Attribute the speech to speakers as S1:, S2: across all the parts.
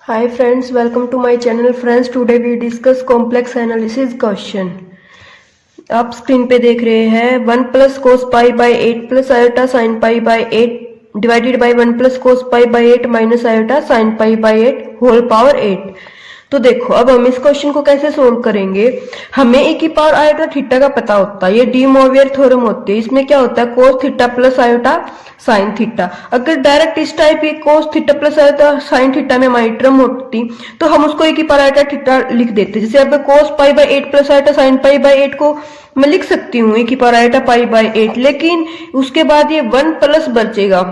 S1: Hi friends, welcome to my channel friends. Today we discuss complex analysis question. आप screen पे देख रहे हैं 1 plus cos pi by 8 plus iota sine pi by 8 divided by 1 plus cos pi by 8 minus iota sine pi by 8 whole power 8। तो देखो अब हम इस क्वेश्चन को कैसे सोल्व करेंगे। हमें ए की पावर आयोटा थीटा का पता होता है, ये डी मोवियर थ्योरम होती है। इसमें क्या होता है cos theta plus iota sine theta. अगर डायरेक्ट इस टाइप की cos theta plus iota sine theta में हमारी टर्म होती तो हम उसको ए की पावर आयोटा थीटा लिख देते। जैसे अब cos pi by 8 plus iota sine pi by 8 को मैं लिख सकती हूँ ए की पावर आयोटा पाई बाई 8, लेकिन उसके बाद ये 1 प्लस बचेगा।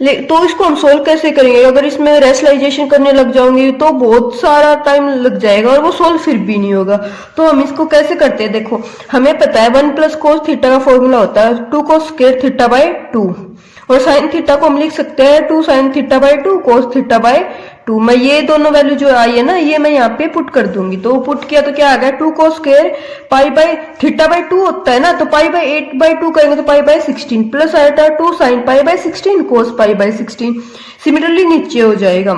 S1: तो इसको हम सोल्व कैसे करेंगे। अगर इसमें रेशनलाइजेशन करने लग जाऊंगी तो बहुत सारा टाइम लग जाएगा और वो सोल्व फिर भी नहीं होगा। तो हम इसको कैसे करते हैं, देखो हमें पता है 1 प्लस कोस थीटा का फॉर्मूला होता है 2 कोस स्क्वायर थीटा बाई 2 और साइन थीटा को हम लिख सकते हैं 2 sine theta by 2 cos theta by 2। मैं ये दोनों वैल्यू जो आई है ना ये मैं यहाँ पे पुट कर दूंगी। तो पुट किया तो क्या आ गया 2 cos square pi by theta by 2 होता है ना, तो पाई बाई 8 बाई 2 करेंगे तो पाई बाई 16 प्लस आएगा 2 sign pi by 16 cos pi by 16। Similarly नीचे हो जाएगा।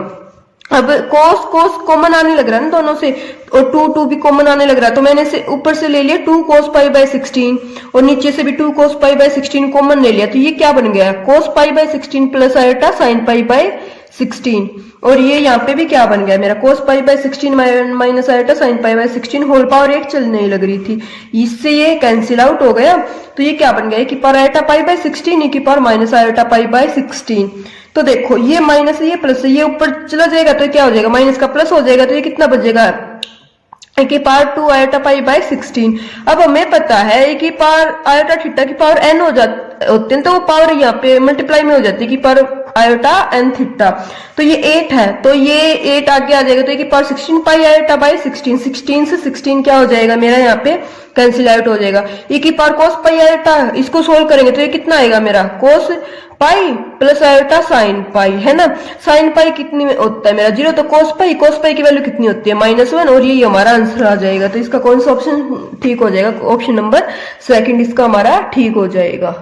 S1: अब कोस कोस कॉमन आने लग रहा है ना दोनों से, और 2 भी कॉमन आने लग रहा है, तो मैंने से ऊपर से ले लिया 2 कोस पाई बाई 16 और नीचे से भी 2 कोस पाई बाई 16 कॉमन ले लिया। तो ये क्या बन गया cos pi by 16 plus iota sine pi by 16। और ये यहाँ पे भी क्या बन गया मेरा cos pi by 16 minus iota sine pi by 16 whole power 8 चलने ही लग रही थी, इससे ये कैंसिल आउट हो गया। तो ये क्या बन गया कि पावर आयोटा पाई बाई 16 की power minus iota pi by 16। तो देखो ये माइनस ये प्लस ये ऊपर चला जाएगा तो क्या हो जाएगा माइनस का प्लस हो जाएगा। तो ये कितना बचेगा ए की पावर 2 आयोटा पाई बाई 16। अब हमें पता है ए की पावर आयोटा थीटा की पावर एन हो जाते होते हैं, तो वो पावर यहाँ पे मल्टीप्लाई में हो जाती है कि पावर आयोटा एन थीटा। तो ये 8 है तो ये 8 आगे आ जाएगा तो ये की पावर 16 पाई आयोटा बाई 16। 16 से 16 क्या हो जाएगा मेरा यहाँ पे कैंसिल आउट हो जाएगा। ये की पावर कोस पाई आयोटा, इसको सोल्व करेंगे तो ये कितना आएगा मेरा cos pi plus iota sine pi, है ना। साइन पाई कितनी में होता है मेरा 0, तो कोस पाई की वैल्यू कितनी होती है -1 और ये हमारा आंसर आ जाएगा। तो इसका कौन सा ऑप्शन ठीक हो जाएगा, ऑप्शन नंबर 2 इसका हमारा ठीक हो जाएगा।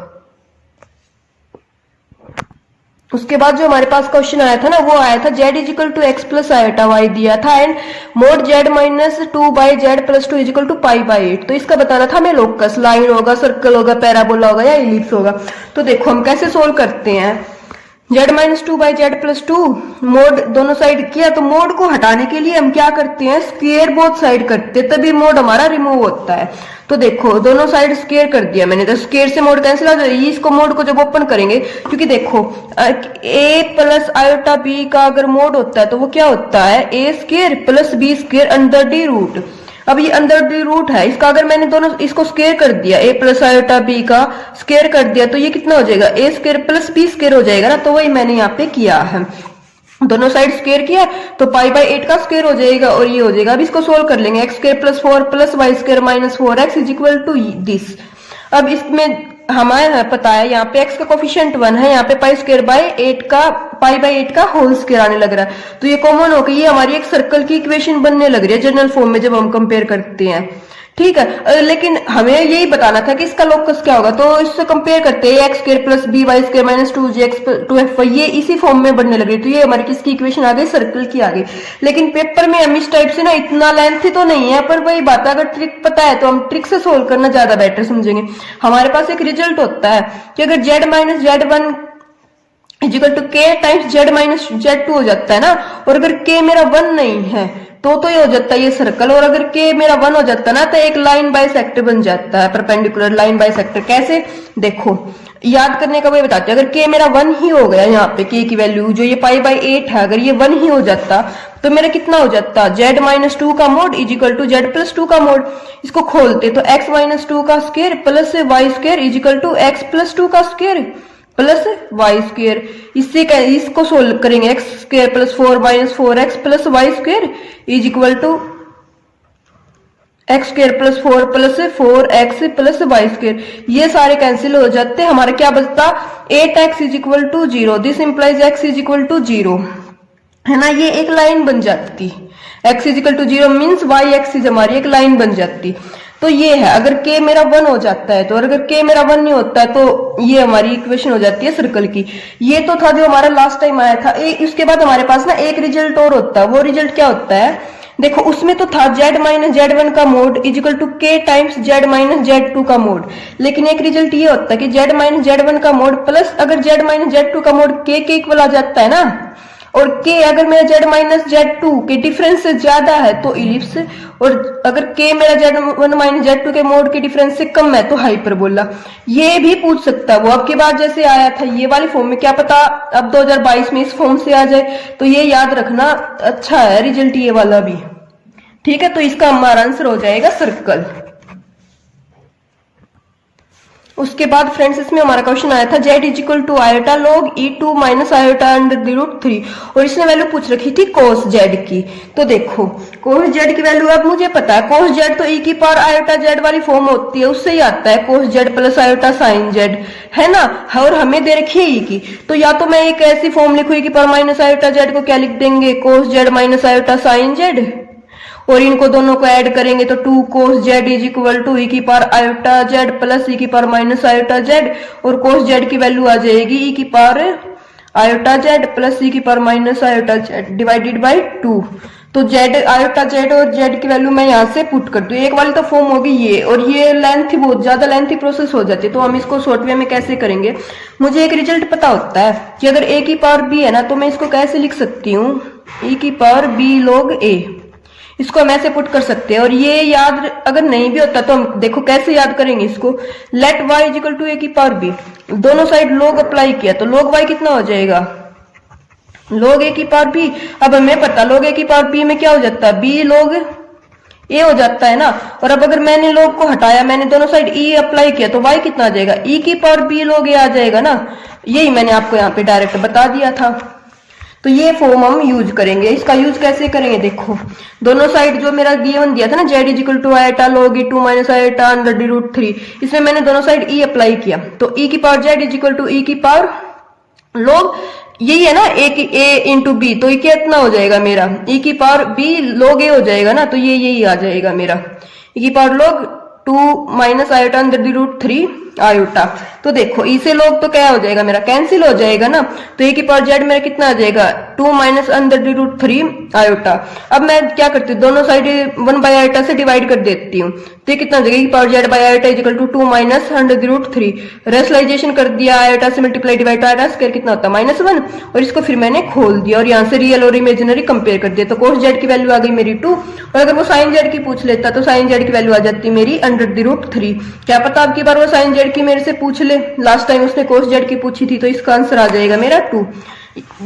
S1: उसके बाद जो हमारे पास क्वेश्चन आया था ना वो आया था z is equal to x plus iota y दिया था and mod z minus 2 by z plus 2 is equal to pi by 8। तो इसका बताना था हमें लोकस लाइन होगा, सर्कल होगा, पैराबोला होगा या इलिप्स होगा। तो देखो हम कैसे सोल्व करते हैं। z minus 2 by z plus 2 mode दोनों साइड किया, तो मोड को हटाने के लिए हम क्या करते हैं स्क्वायर बोथ साइड करते हैं, तभी मोड हमारा रिमूव होता है। तो देखो दोनों साइड स्क्वायर कर दिया मैंने, तो स्क्वायर से मोड कैंसिल आ जाएगी। इसको मोड को जब ओपन करेंगे, क्योंकि देखो a प्लस आयोटा b का अगर मोड होता है तो वो क्या होता है a square plus b square under the root. अब ये अंडर डी रूट है इसका, अगर मैंने दोनों इसको स्क्वायर कर दिया a प्लस आयोटा b का स्क्वायर कर दिया तो ये कितना हो जाएगा a square plus b square हो जाएगा ना। तो वही मैंने यहाँ पे किया है, दोनों साइड स्क्वायर किया तो पाई बाई 8 का स्क्वायर हो जाएगा और ये हो जाएगा। अब इसको सोल्व कर लेंगे x square plus 4 plus y square minus 4x is equal to this. अब इसमें हमारे पता है यहाँ पे x का कोफिशिएंट 1 है, यहाँ पे पाई स्क्वायर बाई 8 का पाई बाई 8 का होल स्क्वायर आने लग रहा है। तो ये कॉमन होकर ये हमारी एक सर्कल की इक्वेशन बनने लग रही है जनरल फॉर्म में जब हम कंपेयर करते हैं, ठीक है। लेकिन हमें यही बताना था कि इसका लोकस क्या होगा, तो इससे कंपेयर करते हैं x square plus b y square minus 2gx 2fy ये इसी फॉर्म में बनने लग रही। तो ये हमारी किसकी इक्वेशन आ गई सर्कल की आ गई। लेकिन पेपर में हम इस टाइप से ना इतना लेंथी तो नहीं है, पर वही बात है अगर ट्रिक पता है तो हम ट्रिक से सोल्व करना ज्यादा बेटर समझेंगे। हमारे पास एक रिजल्ट होता है कि अगर z minus z1 is equal to k times z minus z2 हो जाता है ना, और अगर k मेरा 1 नहीं है तो ये हो जाता है ये सर्कल, और अगर k मेरा 1 हो जाता है ना तो एक लाइन बाइसेक्टर बन जाता है, परपेंडिकुलर लाइन बाइसेक्टर। कैसे देखो याद करने का वही बताते हैं। अगर k मेरा 1 ही हो गया यहाँ पे k की वैल्यू जो ये पाई बाई 8 है, अगर ये 1 ही हो जाता तो मेरा कितना हो जाता z माइनस 2 का mod is equal to z plus 2 का मोड। इसको खोलते तो x माइनस 2 का square plus y square is equal to x plus 2 का स्क्वायर प्लस वाई स्क्वायर। इससे इसको सोल्व करेंगे x square plus 4 minus 4x plus y square is equal to x square plus 4 plus 4x plus y square. ये सारे cancel हो जाते, हमारा क्या बचता 8x is equal to 0। This implies x is equal to 0, है ना। ये एक लाइन बन जाती, x is equal to 0 means y axis हमारी एक लाइन बन जाती। तो ये है, अगर k मेरा 1 हो जाता है तो, और अगर k मेरा 1 नहीं होता है तो ये हमारी इक्वेशन हो जाती है सर्कल की। ये तो था जो हमारा लास्ट टाइम आया था। इसके बाद हमारे पास ना एक रिजल्ट और होता है। वो रिजल्ट क्या होता है, देखो उसमें तो था z माइनस z1 का mod is equal to k times z minus z2 का मोड। लेकिन एक रिजल्ट ये होता है कि z माइनस z1 का मोड प्लस अगर z माइनस z2 का मोड k के इक्वल आ जाता है ना, और k अगर मेरा z माइनस z2 के डिफरेंस से ज्यादा है तो इलिप्स, और अगर k मेरा z1 माइनस z2 के मोड के डिफरेंस से कम है तो हाइपरबोला। ये भी पूछ सकता है वो, अब की बार जैसे आया था ये वाली फॉर्म में, क्या पता अब 2022 में इस फॉर्म से आ जाए। तो ये याद रखना, अच्छा है रिजल्ट ये वाला भी। ठीक है, तो इसका हमारा आंसर हो जाएगा सर्कल। उसके बाद फ्रेंड्स इसमें हमारा क्वेश्चन आया था z is equal to iota log e2 minus iota under the root 3, और इसने वैल्यू पूछ रखी थी cos z की। तो देखो cos z की वैल्यू अब मुझे पता है, cos z तो e की पावर आयोटा z वाली फॉर्म होती है, उससे ही आता है cos z plus iota sign z, है ना। और हमें दे रखी है e की, तो या तो मैं एक ऐसी फॉर्म लिखूँ e की पावर माइनस आयोटा z को क्या लिख देंगे cos z minus iota sign z, और इनको दोनों को ऐड करेंगे तो 2 cos z is equal to e की power iota z plus e की पावर माइनस आयोटा z, और cos z की वैल्यू आ जाएगी e की power iota z plus e की power minus iota z divided by 2। तो z आयोटा z और z की वैल्यू मैं यहाँ से पुट कर दूं। एक वाली तो फॉर्म होगी ये, और ये लेंथ बहुत ज्यादा लेंथी प्रोसेस हो जाती है, तो हम इसको शॉर्ट वे में कैसे करेंगे। मुझे एक रिजल्ट पता होता है कि अगर a की पावर b है ना, तो मैं इसको कैसे लिख सकती हूँ e की पावर b log a, इसको हम ऐसे पुट कर सकते हैं। और ये याद अगर नहीं भी होता तो हम देखो कैसे याद करेंगे इसको, लेट y इक्वल टू ए की पावर b, दोनों साइड log अप्लाई किया तो log y कितना हो जाएगा log a की पावर b। अब हमें पता log a की पावर b में क्या हो जाता है, b log a हो जाता है ना। और अब अगर मैंने log को हटाया, मैंने दोनों साइड e अप्लाई किया तो y कितना आ जाएगा, e की पावर b log a आ जाएगा ना। यही मैंने आपको यहाँ पे डायरेक्ट बता दिया था। तो ये फॉर्म हम यूज करेंगे। इसका यूज कैसे करेंगे, देखो दोनों साइड जो मेरा गिवन दिया था ना z is equal to iota log e2 minus iota under the root 3, इसमें मैंने दोनों साइड e अप्लाई किया तो e की power z is equal to e की पावर log, यही है ना a इंटू बी, तो ये कितना हो जाएगा मेरा e की पावर b log a हो जाएगा ना। तो ये यही आ जाएगा मेरा e की power log 2 minus iota under the root 3 iota. तो देखो ई से log तो क्या हो जाएगा मेरा, कैंसिल हो जाएगा ना। तो ए की पावर z मेरा कितना आ जाएगा 2 minus under the root 3 iota. अब मैं क्या करती हूँ, दोनों साइड 1 बाई आयोटा से डिवाइड कर देती हूँ, तो ये कितना हो जाएगा e की power z by iota is equal to 2 minus under the root 3, rationalisation कर दिया, आयोटा से मल्टीप्लाई डिवाइड तो आयोटा स्क्वायर कितना होता है -1, और इसको फिर मैंने खोल दिया और यहाँ से रियल और इमेजिनरी कंपेयर कर दिया। तो cos z की वैल्यू आ गई मेरी 2, और अगर वो साइन z की पूछ लेता तो साइन z की वैल्यू आ जाती मेरी अंडर द रूट 3। क्या पता अब की बार वो साइन z की मेरे से पूछ ले, लास्ट टाइम उसने cos z की पूछी थी, तो इसका आंसर आ जाएगा मेरा 2।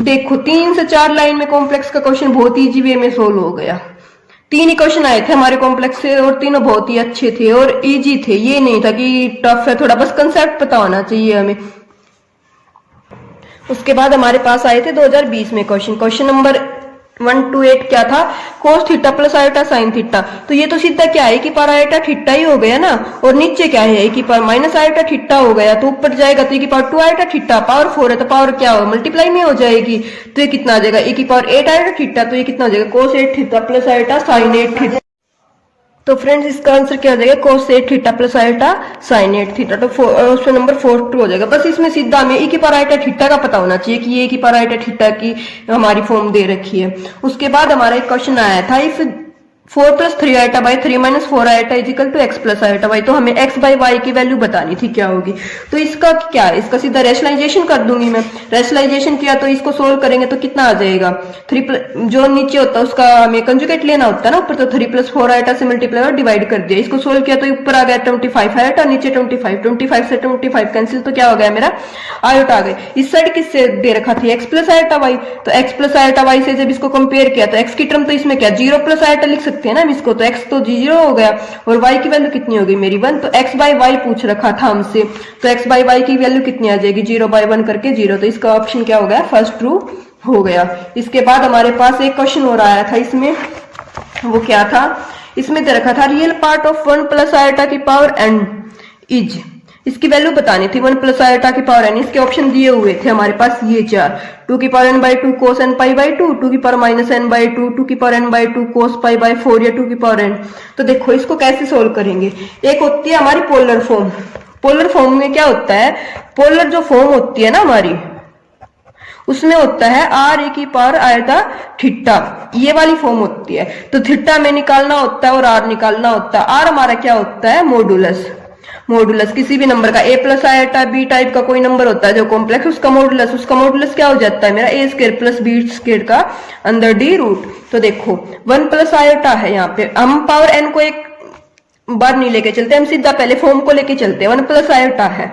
S1: देखो 3 से 4 लाइन में कॉम्प्लेक्स का क्वेश्चन बहुत इजी वे में सोल्व हो गया। 3 ही क्वेश्चन आए थे हमारे कॉम्प्लेक्स से और तीनों बहुत ही अच्छे थे और इजी थे, ये नहीं था कि टफ है थोड़ा, बस कंसेप्ट पता होना चाहिए हमें। उसके बाद हमारे पास आए थे 2020 में क्वेश्चन नंबर 128 क्या था, cos theta plus iota sine theta. तो ये तो सीधा क्या है कि पावर आयोटा थीटा ही हो गया ना, और नीचे क्या है कि पावर माइनस आयोटा थीटा हो गया, तो ऊपर जाएगा तो की पावर 2 आयोटा थीटा, पावर 4 है तो पावर क्या हो मल्टीप्लाई में हो जाएगी, तो ये कितना आ जाएगा की पावर 8 आयोटा थीटा। तो ये कितना हो जाएगा cos 8 theta plus iota sign 8 theta. तो फ्रेंड्स इसका आंसर क्या हो जाएगा cos 8 theta plus iota sign 8 theta. तो ऑप्शन नंबर 4 हो जाएगा। बस इसमें सीधा हमें e की पावर आयोटा थीटा का पता होना चाहिए कि ये की पावर आयोटा थीटा की हमारी फॉर्म दे रखी है। उसके बाद हमारा एक क्वेश्चन आया था if 4 plus 3 iota by 3 minus 4 iota is equal to x plus iota y, तो हमें x बाई वाई की वैल्यू बतानी थी क्या होगी। तो इसका क्या है, इसका सीधा रेशनलाइजेशन कर दूंगी मैं। रेशनलाइजेशन किया तो इसको सोल्व करेंगे तो कितना आ जाएगा 3 जो नीचे होता है उसका हमें कंजुगेट लेना होता है ना ऊपर, तो 3 प्लस 4 आयोटा से मल्टीप्लाई और डिवाइड कर दिया। इसको सोल्व किया तो ऊपर आ गया 25 आयोटा, नीचे 25 से 25 कैंसिल, तो क्या हो गया मेरा आयोटा आ गए। इस साइड किससे दे रखा थी x प्लस आयोटा वाई, तो x प्लस आयोटा वाई से जब इसको कंपेयर किया तो x की टर्म तो इसमें क्या 0 प्लस आयोटा लिख सकते हैं ना हम इसको, तो x तो 0 हो गया और y की वैल्यू कितनी हो गई मेरी 1। तो x बाई वाई पूछ रखा था हमसे, तो x बाई वाई की वैल्यू कितनी आ जाएगी 0 बाई 1 करके 0, तो इसका ऑप्शन क्या हो गया फर्स्ट ट्रू हो गया। इसके बाद हमारे पास एक क्वेश्चन और आया था, इसमें वो क्या था, इसमें दे रखा था real part of 1 plus iota की पावर n इज, इसकी वैल्यू बतानी थी 1 प्लस आयोटा की पावर एन। इसके ऑप्शन दिए हुए थे हमारे पास ये 4, 2 की power n by 2 cos n pi by 2, 2 की पावर माइनस n बाई 2, 2 की power n by 2 cos pi by 4 या 2 की पावर n। तो देखो इसको कैसे सोल्व करेंगे। एक होती है हमारी पोलर फॉर्म। पोलर फॉर्म में क्या होता है, पोलर जो फॉर्म होती है ना हमारी, उसमें होता है आर ए की पावर आयता थीटा, ये वाली फॉर्म होती है। तो थीटा में निकालना होता है और आर निकालना होता है। आर हमारा क्या होता है, मॉडुलस। मॉडुलस किसी भी नंबर का, ए प्लस आयटा बी टाइप का कोई नंबर होता है जो कॉम्प्लेक्स, उसका मॉडुलस क्या हो जाता है मेरा, ए स्क्वायर प्लस बी स्क्वायर का अंदर डी रूट। तो देखो 1 प्लस आयटा है, यहाँ पे हम पावर एन को एक बार नहीं लेके चलते, हम सीधा पहले फॉर्म को लेके चलते हैं। 1 प्लस आयटा है,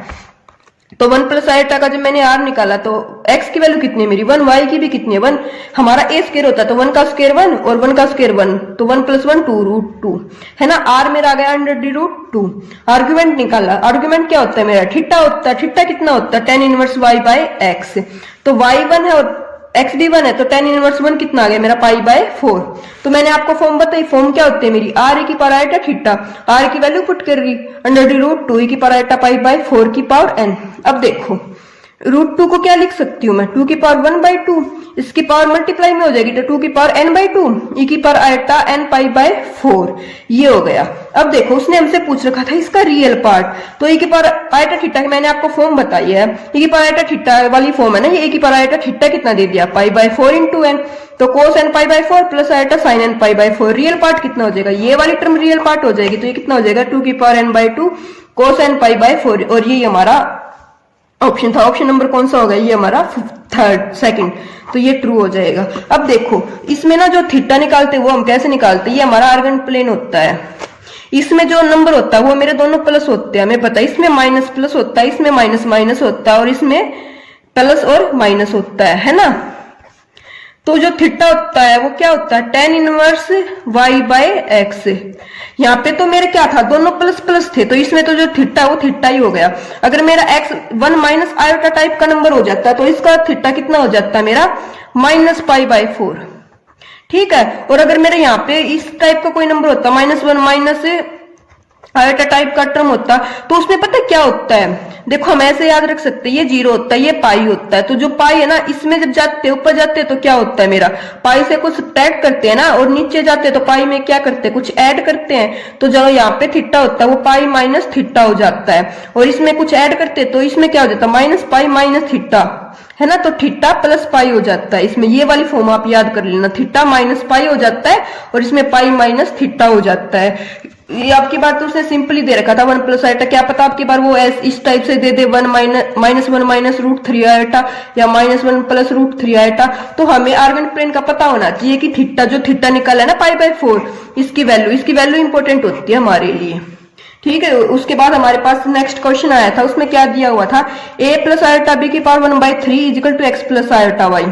S1: तो 1 प्लस आयटा का जब मैंने आर निकाला तो x की वैल्यू कितनी है मेरी 1, y की भी कितनी है 1, हमारा a स्क्वायर होता है तो 1 का स्क्वायर 1 और 1 का स्क्वायर 1, तो 1 प्लस 1 2 रूट 2 है ना। r मेरा आ गया अंडर डी रूट 2। आर्ग्यूमेंट निकाला, आर्ग्यूमेंट क्या होता है मेरा, थीटा होता है। थीटा कितना होता है, tan inverse y by x। तो y 1 है और x भी 1 है, तो tan इनवर्स 1 कितना आ गया मेरा पाई बाय 4। तो मैंने आपको फॉर्म बताई, फॉर्म क्या होती है मेरी, आर ए की पावर आयटा थीटा, आर की वैल्यू पुट कर रही अंडर डी रूट 2 की पावर आयटा पाई बाय 4 की पावर n। अब देखो रूट 2 को क्या लिख सकती हूँ मैं, 2 की पावर 1 बाई 2, इसकी पावर मल्टीप्लाई में हो जाएगी तो 2 की पावर n बाई 2, ई की power eta n pi by 4, ये हो गया। अब देखो उसने हमसे पूछ रखा था इसका रियल पार्ट, तो ई की पावर आयटा थीटा की मैंने आपको फॉर्म बताई है, ई की पावर आयटा थीटा वाली फॉर्म है ना ये, ई की पावर आयटा थीटा कितना दे दिया पाई बाय 4 इंटू एन, तो cos n pi by 4 plus iota sine n pi by 4। Real part कितना हो जाएगा, ये वाली टर्म रियल पार्ट हो जाएगी, तो ये कितना हो जाएगा 2 की power n by 2 cos n pi by 4, और ये हमारा ऑप्शन था। ऑप्शन नंबर कौन सा होगा, ये हमारा सेकंड, तो ये ट्रू हो जाएगा। अब देखो इसमें ना जो थीटा निकालते हैं वो हम कैसे निकालते हैं, ये हमारा आर्गन प्लेन होता है, इसमें जो नंबर होता है वो मेरे दोनों प्लस होते हैं, हमें पता है। इसमें माइनस प्लस होता है, इसमें माइनस माइनस होता है और इसमें प्लस और माइनस होता है ना। तो जो थीटा होता है वो क्या होता है, tan inverse y by x। यहाँ पे तो मेरे क्या था, दोनों प्लस प्लस थे, तो इसमें तो जो थीटा है वो थीटा ही हो गया। अगर मेरा x 1 माइनस आयोटा टाइप का नंबर हो जाता है तो इसका थीटा कितना हो जाता है मेरा माइनस पाई बाय 4, ठीक है। और अगर मेरे यहाँ पे इस टाइप का कोई नंबर होता -1 माइनस आयोटा टाइप का टर्म होता तो उसमें पता क्या होता है, देखो हम ऐसे याद रख सकते हैं, ये 0 होता है, ये पाई होता है। तो जो पाई है ना, इसमें जब जाते हैं ऊपर जाते हैं तो क्या होता है मेरा, पाई से कुछ सब्ट्रैक्ट करते हैं ना, और नीचे जाते हैं तो पाई में क्या करते हैं, कुछ ऐड करते हैं। तो जो यहाँ पे थीटा होता है वो पाई माइनस थीटा हो जाता है, और इसमें कुछ ऐड करते हैं तो इसमें क्या हो जाता है माइनस पाई माइनस थीटा, है ना। तो थीटा प्लस पाई हो जाता है इसमें, ये वाली फॉर्म आप याद कर लेना, थीटा माइनस पाई हो जाता है और इसमें पाई माइनस थीटा हो जाता है। ये आपकी बात तो उसने सिंपली दे रखा था 1 प्लस आयोटा, क्या पता आपकी बार वो इस टाइप से दे दे 1 माइनस 1 माइनस रूट 3 आयोटा या -1 प्लस रूट 3 आयोटा। तो हमें आर्गन प्लेन का पता होना चाहिए कि थीटा जो थीटा निकाला है ना पाई बाय 4, इसकी वैल्यू इंपॉर्टेंट होती है हमारे लिए, ठीक है। उसके बाद हमारे पास नेक्स्ट क्वेश्चन आया था, उसमें क्या दिया हुआ था, a प्लस आयोटा b की power 1 by 3 is equal to x plus iota y,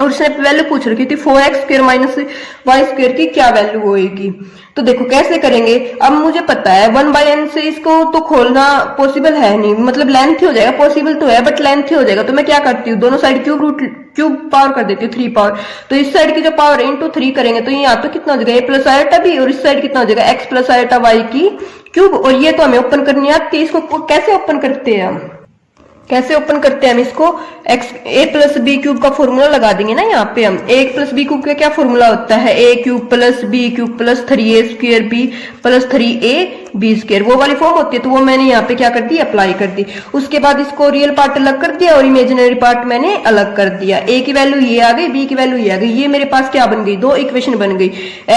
S1: और उसने वैल्यू पूछ रखी थी 4x square minus Y square की क्या वैल्यू होएगी। तो देखो कैसे करेंगे, अब मुझे पता है 1 बाई एन से इसको तो खोलना पॉसिबल है नहीं, मतलब लेंथ ही हो जाएगा, पॉसिबल तो है बट लेंथ ही हो जाएगा। तो मैं क्या करती हूँ, दोनों साइड क्यूब पावर कर देती हूँ 3 पावर, तो इस साइड की जो पावर है इंटू 3 करेंगे तो यहाँ तो कितना हो जाएगा a प्लस आयोटा b, और इस साइड कितना हो जाएगा x प्लस आयोटा y की क्यूब। और ये तो हमें ओपन करनी आती है, इसको कैसे ओपन करते हैं हम इसको a प्लस बी क्यूब का फॉर्मूला लगा देंगे ना। यहाँ पे हम a प्लस बी क्यूब का क्या फॉर्मूला होता है, a cube plus b cube plus 3a square b plus 3a b square, वो वाली फॉर्म होती है। तो वो मैंने यहाँ पे क्या कर दी, अप्लाई कर दी। उसके बाद इसको रियल पार्ट अलग कर दिया और इमेजिनरी पार्ट मैंने अलग कर दिया। a की वैल्यू ये आ गई, b की वैल्यू ये आ गई, ये मेरे पास क्या बन गई, दो इक्वेशन बन गई।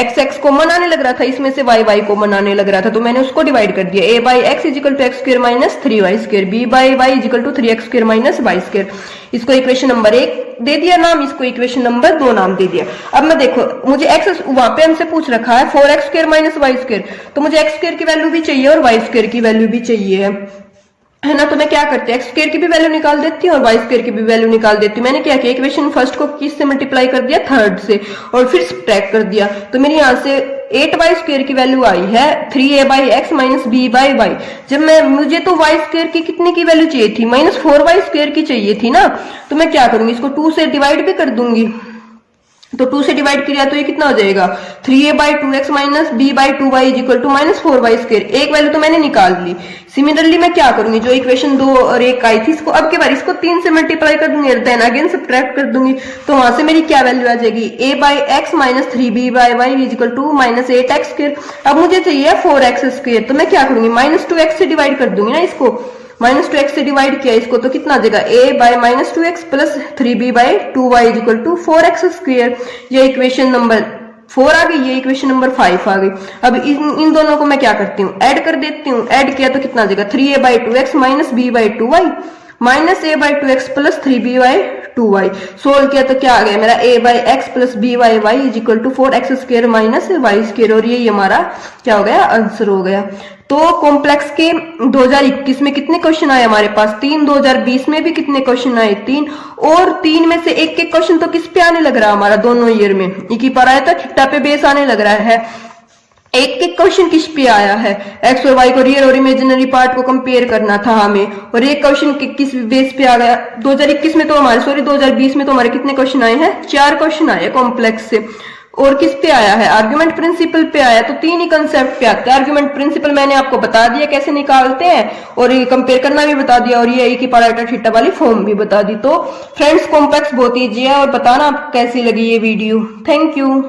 S1: x कॉमन आने लग रहा था, इसमें से y कॉमन आने लग रहा था, तो मैंने उसको डिवाइड कर दिया। a by x is equal to x square minus 3y square, b by y is equal to 3x square minus y square. इसको इक्वेशन नंबर 1 दे दिया नाम, इसको इक्वेशन नंबर 2 नाम दे दिया। अब मैं देखो मुझे x वहां पे हमसे पूछ रखा है 4x square minus Y square, तो मुझे x स्क्वायर की वैल्यू भी चाहिए और y स्क्वायर की वैल्यू भी चाहिए, है ना। तो मैं क्या करती हूँ, एक्स स्क्वायर की भी वैल्यू निकाल देती हूँ और वाई स्क्वायर की भी वैल्यू निकाल देती हूँ। मैंने क्या किया, इक्वेशन फर्स्ट को किससे मल्टीप्लाई कर दिया, थर्ड से, और फिर सब्ट्रैक्ट कर दिया। तो मेरे यहाँ से 8y स्क्वायर की वैल्यू आई है 3a by x minus b by y. जब मुझे तो y स्क्वायर की कितने की वैल्यू चाहिए थी, -4y स्क्वायर की चाहिए थी ना। तो मैं क्या करूंगी, इसको 2 से डिवाइड भी कर दूंगी, तो 2 से डिवाइड किया तो ये कितना हो जाएगा 3a/2x minus b/2y is equal to -4y square. एक वैल्यू तो मैंने निकाल ली। सिमिलरली मैं क्या करूंगी, जो इक्वेशन 2 और 1 आई थी इसको अब के बार इसको 3 से मल्टीप्लाई कर दूंगी, देन अगेन सब्ट्रैक्ट कर दूंगी, तो वहां से मेरी क्या वैल्यू आ जाएगी a/x minus 3b/y is equal to -8x square. अब मुझे चाहिए 4x स्क्वायर, तो मैं क्या करूंगी -2x से डिवाइड कर दूंगी ना इसको, -2x से डिवाइड किया इसको तो कितना आ जाएगा a/-2x plus 3b/2y is equal to 4x square. ये इक्वेशन नंबर 4 आ गई, ये इक्वेशन नंबर 5 आ गई। अब इन दोनों को मैं क्या करती हूँ, ऐड कर देती हूँ। ऐड किया तो कितना आ जाएगा 3a/2x minus b/2y minus a/2x plus 3b/2y। Solve किया तो क्या आ गया मेरा a/x plus b/y is equal to 4x square minus y square, और ये हमारा क्या हो गया, आंसर हो गया। तो कॉम्प्लेक्स के 2021 में कितने क्वेश्चन आए हमारे पास 3, 2020 में भी कितने क्वेश्चन आए 3, और 3 में से एक एक क्वेश्चन तो किस पे आने लग रहा है हमारा दोनों ईयर में, एक ही पर आया था, थीटा पे बेस आने लग रहा है। एक एक क्वेश्चन किस पे आया है, एक्स और वाई को रियल और इमेजिनरी पार्ट को कंपेयर करना था हमें, और एक क्वेश्चन किस बेस पे आ गया 2021 में तो हमारे 2020 में तो हमारे कितने क्वेश्चन आए हैं 4 क्वेश्चन आए कॉम्प्लेक्स से, और किस पे आया है आर्गुमेंट प्रिंसिपल पे आया, तो 3 ही कंसेप्ट पे आते हैं। आर्गुमेंट प्रिंसिपल मैंने आपको बता दिया कैसे निकालते हैं, और ये कंपेयर करना भी बता दिया, और ये की पावर आइटा थीटा वाली फॉर्म भी बता दी। तो फ्रेंड्स कॉम्प्लेक्स बहुत ईजी है, और बताना कैसी लगी ये वीडियो। Thank you.